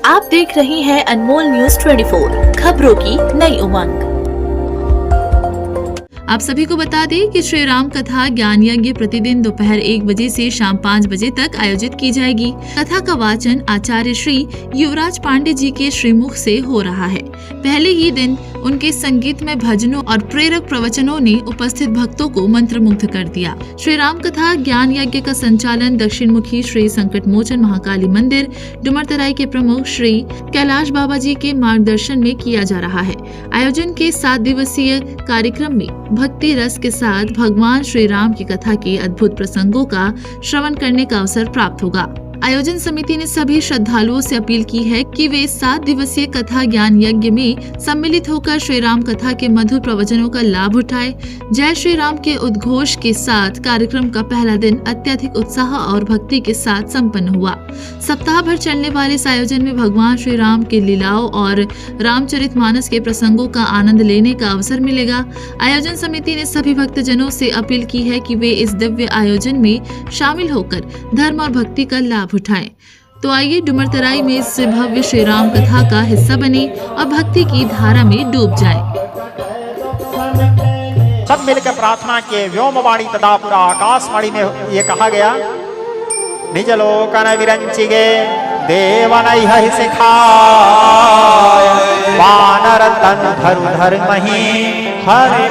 आप देख रहे हैं अनमोल न्यूज 24 खबरों की नई उमंग। आप सभी को बता दें कि श्री राम कथा ज्ञान यज्ञ प्रतिदिन दोपहर 1 बजे से शाम 5 बजे तक आयोजित की जाएगी। कथा का वाचन आचार्य श्री युवराज पांडे जी के श्रीमुख से हो रहा है। पहले ही दिन उनके संगीत में भजनों और प्रेरक प्रवचनों ने उपस्थित भक्तों को मंत्रमुग्ध कर दिया। श्री राम कथा ज्ञान यज्ञ का संचालन दक्षिण मुखी श्री संकट मोचन महाकाली मंदिर डुमरतराई के प्रमुख श्री कैलाश बाबा जी के मार्गदर्शन में किया जा रहा है। आयोजन के 7 दिवसीय कार्यक्रम में भक्ति रस के साथ भगवान श्री राम की कथा के अद्भुत प्रसंगों का श्रवण करने का अवसर प्राप्त होगा। आयोजन समिति ने सभी श्रद्धालुओं से अपील की है कि वे 7 दिवसीय कथा ज्ञान यज्ञ में सम्मिलित होकर श्री राम कथा के मधुर प्रवचनों का लाभ उठाए। जय श्री राम के उद्घोष के साथ कार्यक्रम का पहला दिन अत्यधिक उत्साह और भक्ति के साथ संपन्न हुआ। सप्ताह भर चलने वाले इस आयोजन में भगवान श्री राम के लीलाओं और रामचरितमानस के प्रसंगों का आनंद लेने का अवसर मिलेगा। आयोजन समिति ने सभी भक्तजनों से अपील की है कि वे इस दिव्य आयोजन में शामिल होकर धर्म और भक्ति का लाभ उठाएं। तो आइए डुमरतराई में इस भव्य श्री राम कथा का हिस्सा बने और भक्ति की धारा में डूब जाएं। सब मिलकर प्रार्थना किए। व्योमवाणी तथा पुरा आकाशवाणी में ये कहा गया, निज लोकन विरंचिगे देवनैह सिखाय वानर तन धरु धर्महि हरि।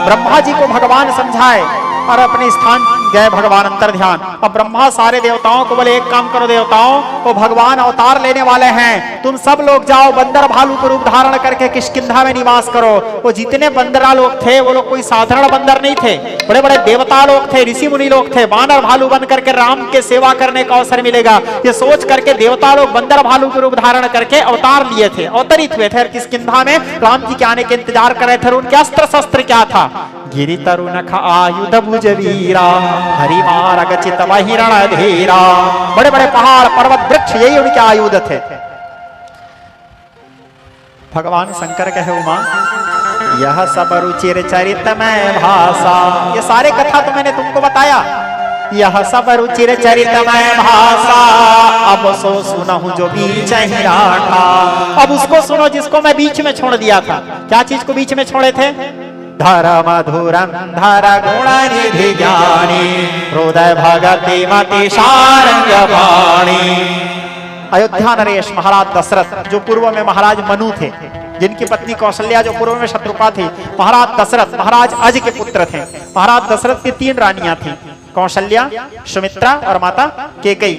ब्रह्मा जी को भगवान समझाए और अपने स्थान गए भगवान अंतर ध्यान। अब ब्रह्मा सारे देवताओं को बोले, एक काम करो देवताओं, वो भगवान अवतार लेने वाले हैं, तुम सब लोग जाओ बंदर भालू को रूप धारण करके किष्किंधा में निवास करो। वो जितने बंदरा लोग थे वो लोग कोई साधारण बंदर नहीं थे, बड़े बड़े देवता लोग थे, ऋषि मुनि लोग थे। बानर भालू बन करके राम के सेवा करने का अवसर मिलेगा, ये सोच करके देवता लोग बंदर भालू को रूप धारण करके अवतार लिए थे, अवतरित हुए थे। किष्किंधा में राम जी के आने के इंतजार कर रहे थे। उनके अस्त्र शस्त्र क्या था? गिरि तरु नख आयुध भुज वीरा हरि मार्ग चित हिरण धीरा। बड़े बड़े पहाड़ पर्वत वृक्ष यही उनके आयुध थे। भगवान शंकर कहे, उमा यह सब रुचिर चरितमय भाषा। ये सारे कथा तो मैंने तुमको बताया, यह सब रुचिर चरितमय भाषा। अब सो सुनहु जो बीच ही राखा। अब उसको सुनो जिसको मैं बीच में छोड़ दिया था। क्या चीज को बीच में छोड़े थे? धर मधुरम धर गुण निधि ज्ञानी हृदय भगति मति सारंग वाणी। अयोध्या नरेश महाराज दशरथ, जो पूर्व में महाराज मनु थे, जिनकी पत्नी कौशल्या जो पूर्व में शत्रुपा थी, महाराज दशरथ महाराज अज के पुत्र थे। महाराज दशरथ की 3 रानियां थी, कौशल्या, सुमित्रा और माता केकई।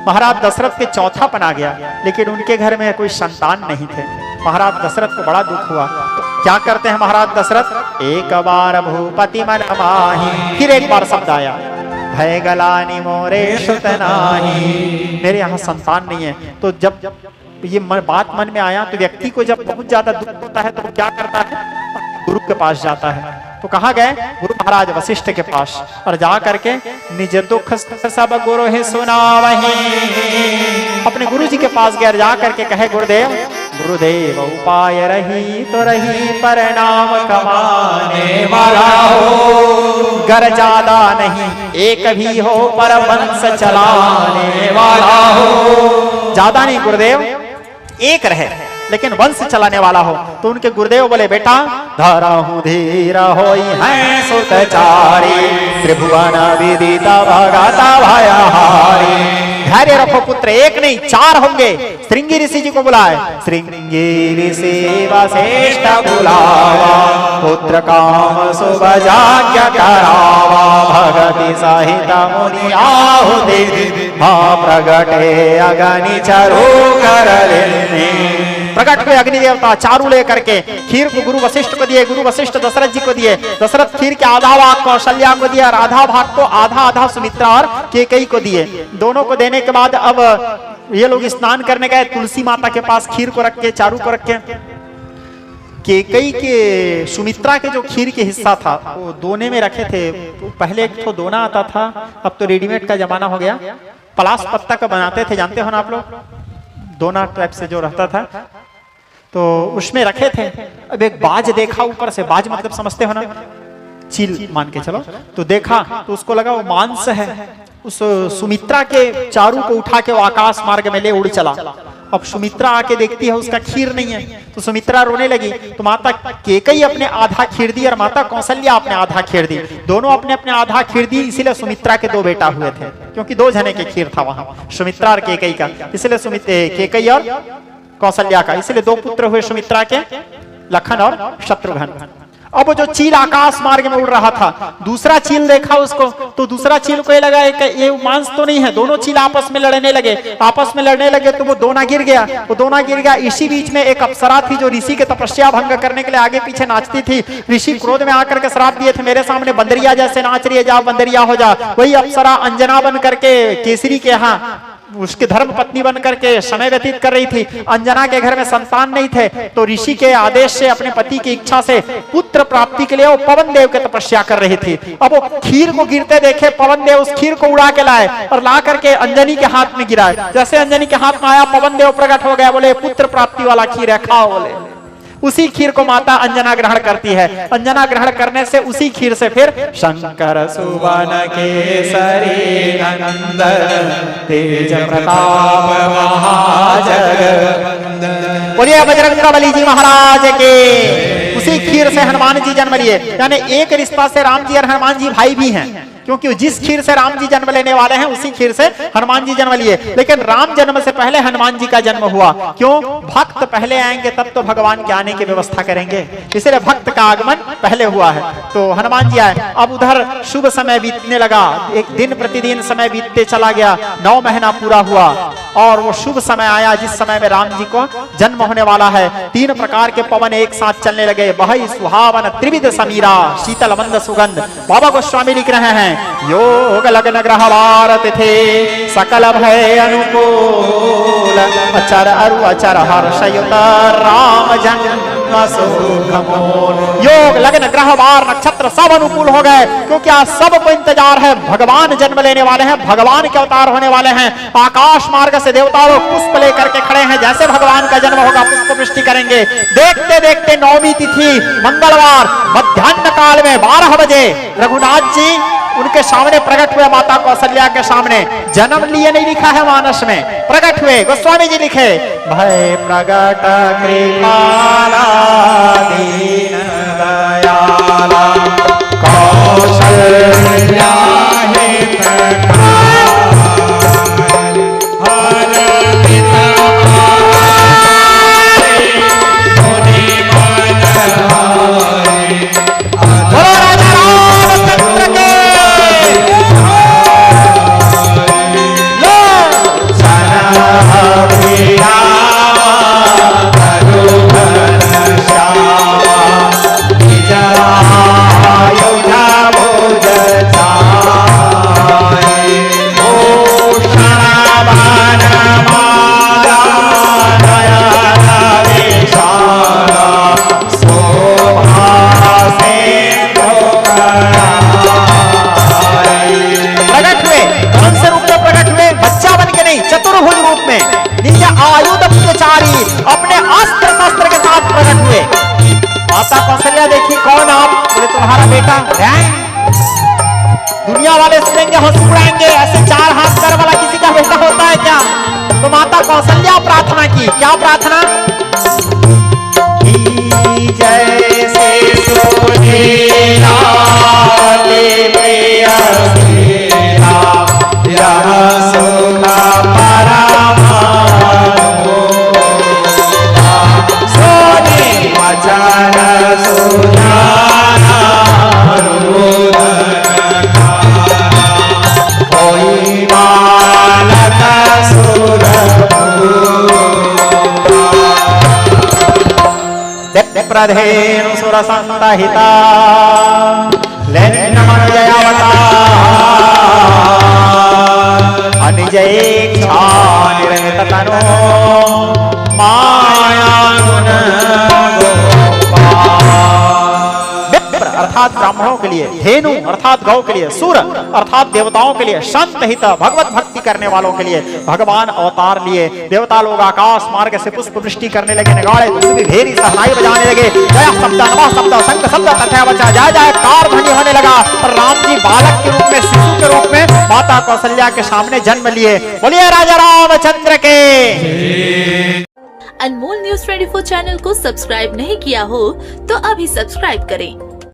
महाराज दशरथ के चौथा पना गया, लेकिन उनके घर में कोई संतान नहीं थे। महाराज दशरथ को बड़ा दुख हुआ। तो क्या करते हैं महाराज दशरथ? एक बार भूपति मन माही। फिर एक बार शब्द आया, भय गलानी मोरे सुत नाही। मेरे यहाँ संतान नहीं है। तो जब ये बात मन में आया तो व्यक्ति को जब बहुत ज्यादा दुख होता है तो वो क्या करता है? गुरु के पास जाता है। तो कहाँ गए? गुरु महाराज वशिष्ठ के पास, और जा करके निज दुख सब गुरु ही सुनावहि। अपने गुरु जी के पास गए, जा करके कहे, गुरुदेव गुरुदेव उपाय रही तो रही, परिणाम कमाने वाला हो। गर ज्यादा नहीं एक भी हो, पर वंश चलाने वाला हो। ज्यादा नहीं गुरुदेव, एक रहे लेकिन वंश चलाने वाला हो। तो उनके गुरुदेव बोले, बेटा धरहु धीर होई है सुतचारी, त्रिभुवन विदिता भगता भयहारी। धैर्य रखो पुत्र, एक नहीं 4 होंगे। श्रृंगी ऋषि जी को बुलाए, श्रृंगी ऋषि वशिष्ठ बुलावा, पुत्र काम शुभ जाज्ञा करावा। भगति सहित मुनि आहुति, प्रगटे अग्नि चरु कर लेने। प्रकट हुए अग्नि देवता चारू लेकर के खीर को गुरु वशिष्ठ को दिए, गुरु वशिष्ठ दशरथ जी को दिए। दशरथ खीर के आधा भाग कौशल्या को दिया और आधा भाग को आधा आधा सुमित्रा और केकई को दिए। दोनों को देने के बाद अब ये लोग स्नान करने गए। तुलसी माता के पास खीर को रख के, चारू को रख के, केकई के सुमित्रा के जो खीर के हिस्सा था वो दोने में रखे थे। तो पहले एक तो दोना आता था, अब तो रेडीमेड का जमाना हो गया। पलास पत्ता का बनाते थे, जानते हो ना आप लोग, दोना टाइप से जो रहता था, तो उसमें रखे थे। अब एक बाज देखा ऊपर से, बाज मतलब समझते हो ना, चील मान के चलो, तो देखा तो उसको लगा वो मांस है, उस सुमित्रा के चारू को उठा के वो आकाश मार्ग में ले उड़ चला। अब सुमित्रा आके देखती है उसका खीर नहीं है, तो सुमित्रा रोने लगी। तो माता केकई अपने आधा खीर दी और माता कौशल्या अपने आधा खीर दी। दोनों अपने अपने आधा खीर दी, इसीलिए सुमित्रा के 2 बेटा हुए थे, क्योंकि 2 जने के खीर था वहां, सुमित्रा और केकई का, इसलिए केकई और कौशल्या का, इसलिए 2 पुत्र हुए सुमित्रा के, लखन और शत्रुघ्न। अब वो जो चील आकाश मार्ग में उड़ रहा था, दूसरा चील देखा उसको, तो दूसरा चील को ये लगा ये मांस तो नहीं है। दोनों चील आपस में लड़ने लगे, आपस में लड़ने लगे तो वो दोना गिर गया, वो दोना गिर गया। इसी बीच में एक अप्सरा थी जो ऋषि के तपस्या भंग करने के लिए आगे पीछे नाचती थी। ऋषि क्रोध में आकर के श्राप दिए थे, मेरे सामने बंदरिया जैसे नाच रही है, जा बंदरिया हो जा। वही अप्सरा अंजना बन करके केसरी के यहाँ उसके धर्म पत्नी बन करके समय व्यतीत कर रही थी। अंजना के घर में संतान नहीं थे, तो ऋषि के आदेश से, अपने पति की इच्छा से पुत्र प्राप्ति के लिए वो पवन देव के तपस्या कर रही थी। अब वो खीर को गिरते देखे, पवन देव उस खीर को उड़ा के लाए और ला करके अंजनी के हाथ में गिराए। जैसे अंजनी के हाथ में आया, पवन देव प्रकट हो गया, बोले पुत्र प्राप्ति वाला खीर है, खाओ। बोले उसी खीर को माता अंजना ग्रहण करती है। अंजना ग्रहण करने से उसी खीर से फिर शंकर सुवन केसरी नंदन तेज प्रताप महाजगवंदन। बोलिए बजरंगबली जी महाराज के। उसी खीर से हनुमान जी जन्म लिए, यानी एक रिश्ता से राम जी और हनुमान जी भाई भी हैं, क्योंकि जिस खीर से राम जी जन्म लेने वाले हैं उसी खीर से हनुमान जी जन्म लिए। लेकिन राम जन्म से पहले हनुमान जी का जन्म हुआ। क्यों? भक्त पहले आएंगे तब तो भगवान के आने की व्यवस्था करेंगे, इसलिए भक्त का आगमन पहले हुआ है। तो हनुमान जी आए। अब उधर शुभ समय बीतने लगा, एक दिन प्रतिदिन समय बीतते चला गया। 9 महीना पूरा हुआ और वो शुभ समय आया जिस समय में राम जी को जन्म होने वाला है। 3 प्रकार के पवन एक साथ चलने लगे, बहई सुहावन त्रिविध समीरा शीतल मंद सुगंध। बाबा गोस्वामी लिख रहे हैं, योग लग्न ग्रह भारत थे सकल भय अनुकूल, अचर अरु अचर हर्षयुत राम जन्म सुखमूल। योग लग्न ग्रह वार नक्षत्र सब अनुकूल हो गए, क्योंकि आज सबको इंतजार है, भगवान जन्म लेने वाले हैं, भगवान के अवतार होने वाले हैं। आकाश मार्ग से देवता लोग पुष्प लेकर के खड़े हैं, जैसे भगवान का जन्म होगा पुष्प वृष्टि करेंगे। देखते देखते 9वीं तिथि मंगलवार मध्याह्न काल में 12 बजे रघुनाथ जी उनके सामने प्रकट हुए, माता कौशल्या के सामने। जन्म लिए नहीं लिखा है मानस में, प्रकट हुए। गोस्वामी जी लिखे, भय प्रगट कृपाला दीन दयाला कौशल्या अपने अस्त्र शस्त्र के साथ प्रकट हुए। माता कौशल्या देखी, कौन आप? बोले तुम्हारा बेटा है। दुनिया वाले सुनेंगे, हंस उड़ाएंगे, ऐसे 4 हाथ कर वाला किसी का बेटा होता है क्या? तो माता कौशल्या प्रार्थना की, क्या प्रार्थना की? जैसे प्रधेनु सुर संतहिता लेन्नमनुजयावता अनिजयेक्षा निर्मित तनो माया गुण गोपाल। विप्र अर्थात अर्थात ब्राह्मणों के लिए, धेनु अर्थात गौ के लिए, सूर अर्थात देवताओं के लिए, संत हित भगवत भक्ति करने वालों के लिए भगवान अवतार लिए। देवता लोग आकाश मार्ग से पुष्प वृष्टि करने लगे, नगाड़े दुंदुभी भेरी सहनाई बजाने लगे, जय शब्द नमः शब्द शंख शब्द तथा बचा जय जयकार ध्वनि होने लगा। और राम जी बालक के रूप में, शिशु के रूप में माता कौशल्या के सामने जन्म लिए। बोलिए राजा रामचंद्र के। अनमोल न्यूज 24 चैनल को सब्सक्राइब नहीं किया हो तो अभी सब्सक्राइब करें